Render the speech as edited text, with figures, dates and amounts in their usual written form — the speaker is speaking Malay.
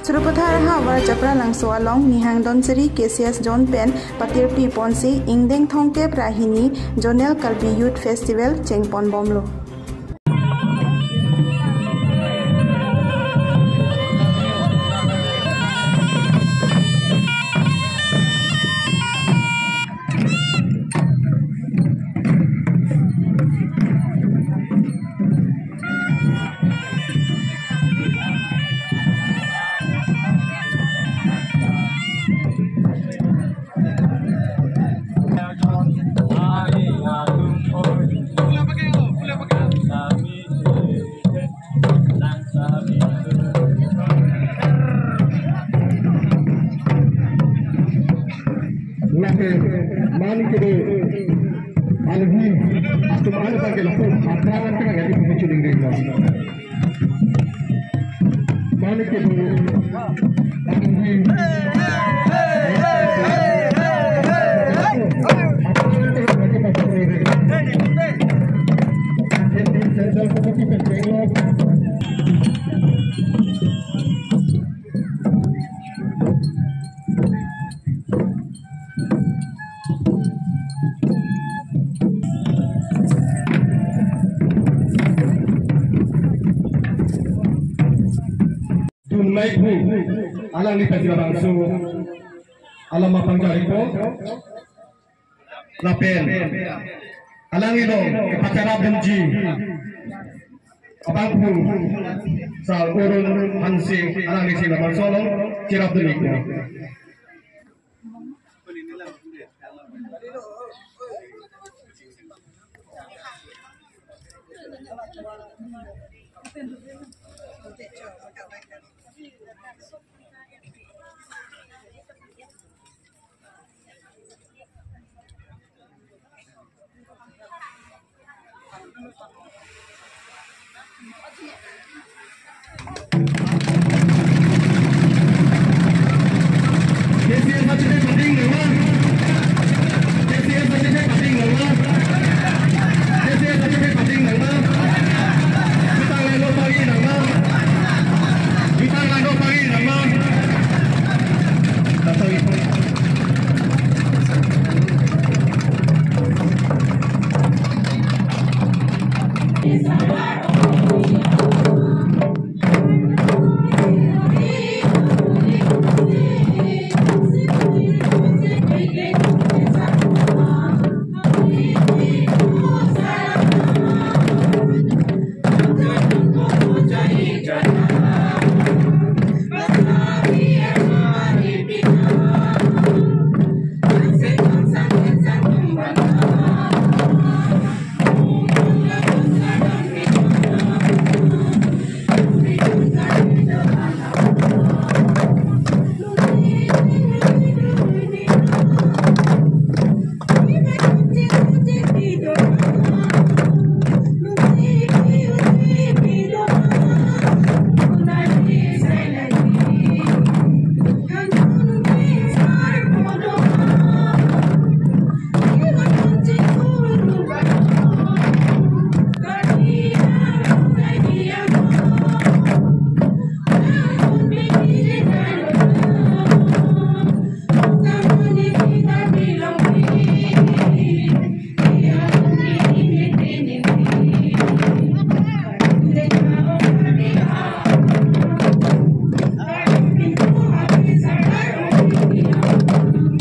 Sarupathar hawar Japralangso along Nihang Donsuri KCS John Pen Patir Pi Ponsi Ingdeng Thongte Prahini Jonel Kalbi Youth Festival Chengpon Bomlo. Mali ke algi tumal pakai lapu akaran kan jadi pencuci diri mali ke alang ni Japralangso alam mapanggari ko lapen alang ilo pacara benji abangku sa urun hansing alang ni sila mansolong kirap dunik ko kita lalu pagi nama